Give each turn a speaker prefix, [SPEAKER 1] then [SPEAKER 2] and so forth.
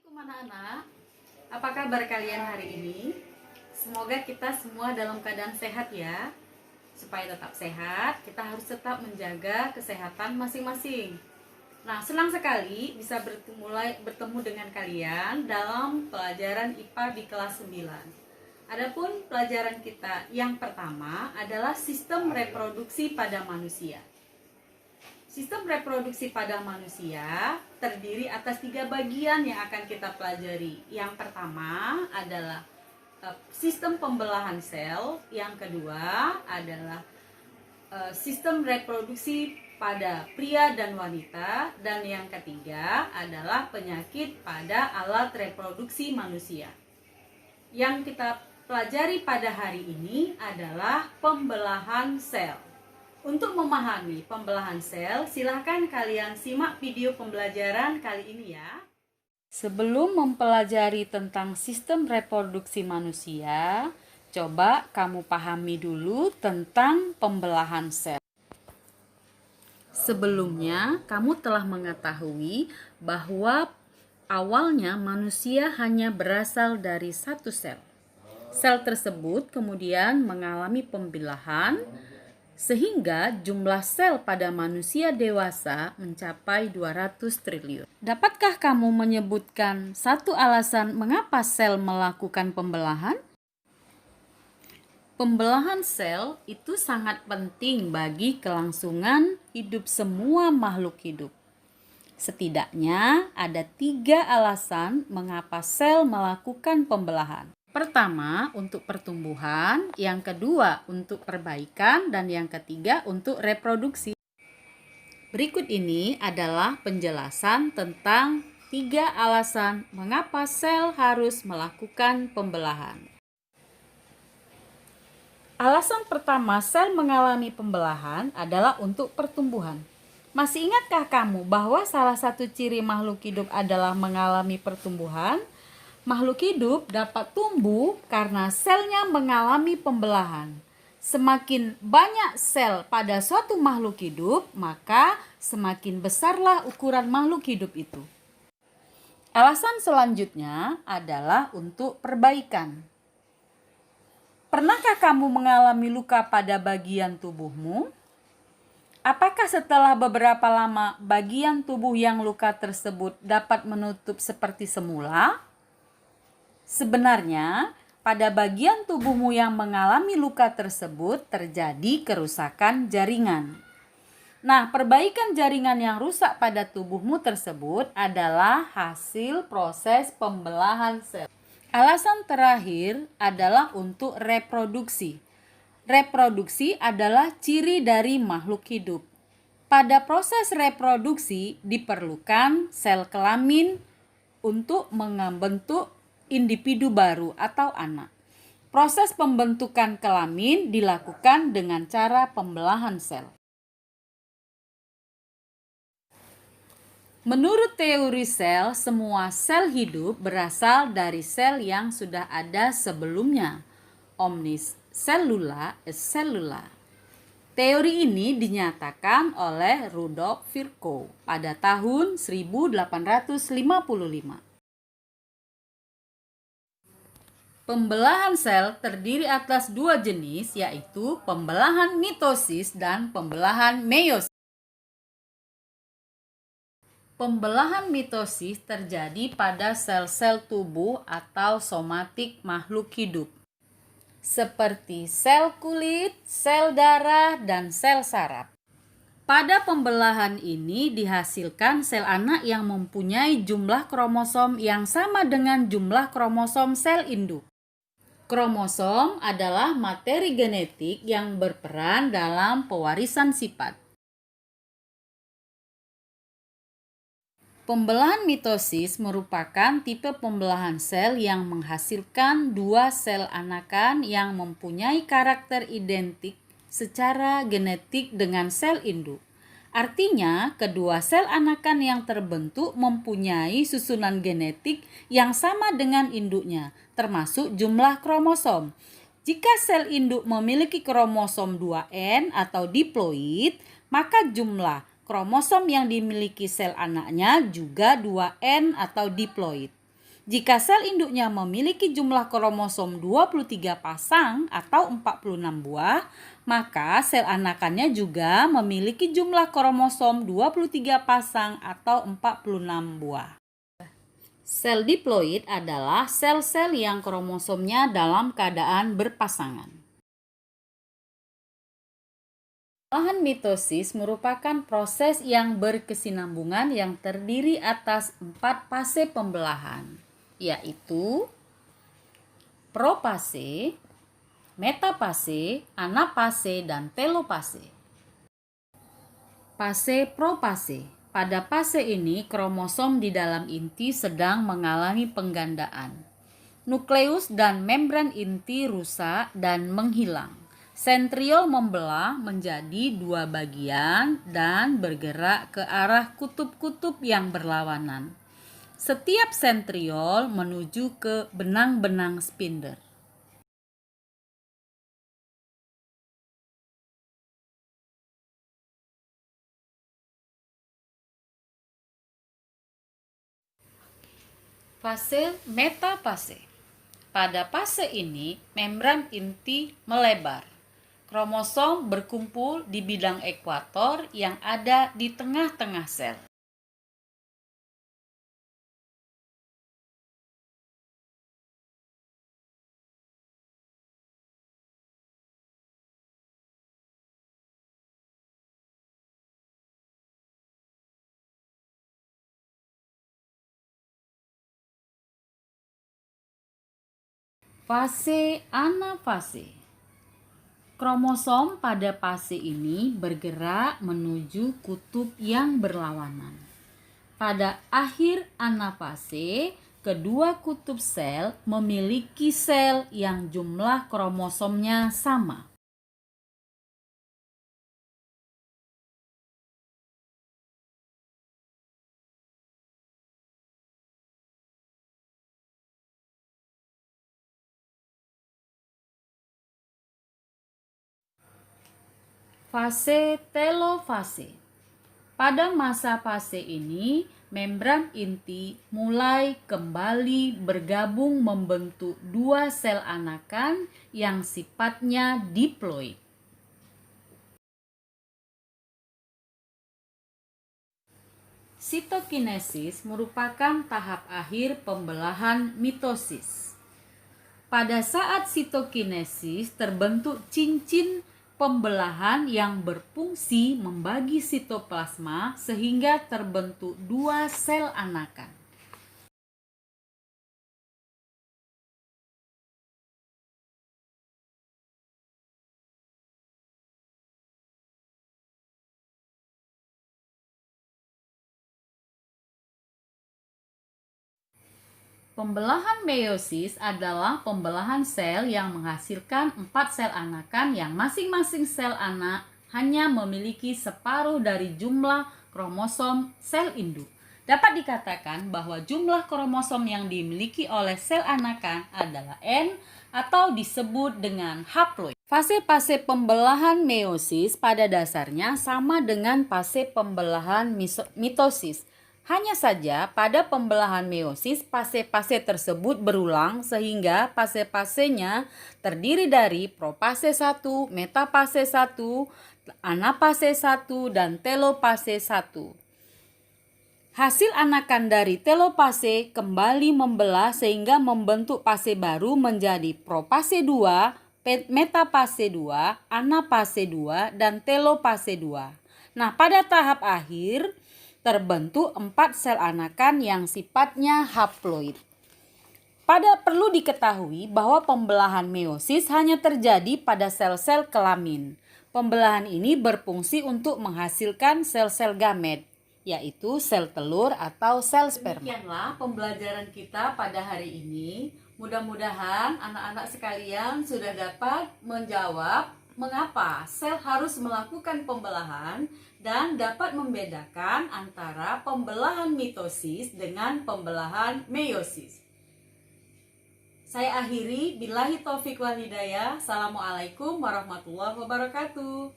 [SPEAKER 1] Assalamualaikum anak-anak. Apa kabar kalian hari ini? Semoga kita semua dalam keadaan sehat ya. Supaya tetap sehat, kita harus tetap menjaga kesehatan masing-masing. Nah, senang sekali bisa bertemu dengan kalian dalam pelajaran IPA di kelas 9. Adapun pelajaran kita yang pertama adalah sistem reproduksi pada manusia. Sistem reproduksi pada manusia terdiri atas 3 bagian yang akan kita pelajari. Yang pertama adalah sistem pembelahan sel, yang kedua adalah sistem reproduksi pada pria dan wanita, dan yang ketiga adalah penyakit pada alat reproduksi manusia. Yang kita pelajari pada hari ini adalah pembelahan sel. Untuk memahami pembelahan sel, silahkan kalian simak video pembelajaran kali ini ya. Sebelum mempelajari tentang sistem reproduksi manusia, coba kamu pahami dulu tentang pembelahan sel. Sebelumnya, kamu telah mengetahui bahwa awalnya manusia hanya berasal dari satu sel. Sel tersebut kemudian mengalami pembelahan, sehingga jumlah sel pada manusia dewasa mencapai 200 triliun. Dapatkah kamu menyebutkan satu alasan mengapa sel melakukan pembelahan? Pembelahan sel itu sangat penting bagi kelangsungan hidup semua makhluk hidup. Setidaknya ada 3 alasan mengapa sel melakukan pembelahan. Pertama, untuk pertumbuhan, yang kedua untuk perbaikan, dan yang ketiga untuk reproduksi. Berikut ini adalah penjelasan tentang 3 alasan mengapa sel harus melakukan pembelahan. Alasan pertama sel mengalami pembelahan adalah untuk pertumbuhan. Masih ingatkah kamu bahwa salah satu ciri makhluk hidup adalah mengalami pertumbuhan? Makhluk hidup dapat tumbuh karena selnya mengalami pembelahan. Semakin banyak sel pada suatu makhluk hidup, maka semakin besarlah ukuran makhluk hidup itu. Alasan selanjutnya adalah untuk perbaikan. Pernahkah kamu mengalami luka pada bagian tubuhmu? Apakah setelah beberapa lama bagian tubuh yang luka tersebut dapat menutup seperti semula? Sebenarnya, pada bagian tubuhmu yang mengalami luka tersebut terjadi kerusakan jaringan. Nah, perbaikan jaringan yang rusak pada tubuhmu tersebut adalah hasil proses pembelahan sel. Alasan terakhir adalah untuk reproduksi. Reproduksi adalah ciri dari makhluk hidup. Pada proses reproduksi diperlukan sel kelamin untuk membentuk individu baru atau anak. Proses pembentukan kelamin dilakukan dengan cara pembelahan sel. Menurut teori sel, semua sel hidup berasal dari sel yang sudah ada sebelumnya. Omnis cellula est cellula. Teori ini dinyatakan oleh Rudolf Virchow pada tahun 1855. Pembelahan sel terdiri atas 2 jenis, yaitu pembelahan mitosis dan pembelahan meiosis. Pembelahan mitosis terjadi pada sel-sel tubuh atau somatik makhluk hidup, seperti sel kulit, sel darah, dan sel saraf. Pada pembelahan ini dihasilkan sel anak yang mempunyai jumlah kromosom yang sama dengan jumlah kromosom sel induk. Kromosom adalah materi genetik yang berperan dalam pewarisan sifat. Pembelahan mitosis merupakan tipe pembelahan sel yang menghasilkan 2 sel anakan yang mempunyai karakter identik secara genetik dengan sel induk. Artinya, kedua sel anakan yang terbentuk mempunyai susunan genetik yang sama dengan induknya, termasuk jumlah kromosom. Jika sel induk memiliki kromosom 2N atau diploid, maka jumlah kromosom yang dimiliki sel anaknya juga 2N atau diploid. Jika sel induknya memiliki jumlah kromosom 23 pasang atau 46 buah, maka sel anakannya juga memiliki jumlah kromosom 23 pasang atau 46 buah. Sel diploid adalah sel-sel yang kromosomnya dalam keadaan berpasangan. Pembelahan mitosis merupakan proses yang berkesinambungan yang terdiri atas 4 fase pembelahan, yaitu profase, metafase, anafase, dan telofase. Fase profase. Pada fase ini, kromosom di dalam inti sedang mengalami penggandaan. Nukleus dan membran inti rusak dan menghilang. Sentriol membelah menjadi 2 bagian dan bergerak ke arah kutub-kutub yang berlawanan. Setiap sentriol menuju ke benang-benang spindle. Fase metafase. Pada fase ini, membran inti melebar. Kromosom berkumpul di bidang ekuator yang ada di tengah-tengah sel. Fase anafase. Kromosom pada fase ini bergerak menuju kutub yang berlawanan. Pada akhir anafase, kedua kutub sel memiliki sel yang jumlah kromosomnya sama. Fase telofase. Pada masa fase ini, membran inti mulai kembali bergabung membentuk 2 sel anakan yang sifatnya diploid. Sitokinesis merupakan tahap akhir pembelahan mitosis. Pada saat sitokinesis terbentuk cincin pembelahan yang berfungsi membagi sitoplasma sehingga terbentuk 2 sel anakan. Pembelahan meiosis adalah pembelahan sel yang menghasilkan 4 sel anakan yang masing-masing sel anak hanya memiliki separuh dari jumlah kromosom sel induk. Dapat dikatakan bahwa jumlah kromosom yang dimiliki oleh sel anakan adalah N atau disebut dengan haploid. Fase-fase pembelahan meiosis pada dasarnya sama dengan fase pembelahan mitosis. Hanya saja pada pembelahan meiosis fase-fase tersebut berulang sehingga fase-fasenya terdiri dari profase 1, metafase 1, anafase 1, dan telofase 1. Hasil anakan dari telofase kembali membelah sehingga membentuk fase baru menjadi profase 2, metafase 2, anafase 2, dan telofase 2. Nah, pada tahap akhir terbentuk 4 sel anakan yang sifatnya haploid. Perlu diketahui bahwa pembelahan meiosis hanya terjadi pada sel-sel kelamin. Pembelahan ini berfungsi untuk menghasilkan sel-sel gamet, yaitu sel telur atau sel sperma. Demikianlah pembelajaran kita pada hari ini. Mudah-mudahan anak-anak sekalian sudah dapat menjawab mengapa sel harus melakukan pembelahan dan dapat membedakan antara pembelahan mitosis dengan pembelahan meiosis. Saya akhiri, billahi taufiq wal hidayah. Assalamualaikum warahmatullahi wabarakatuh.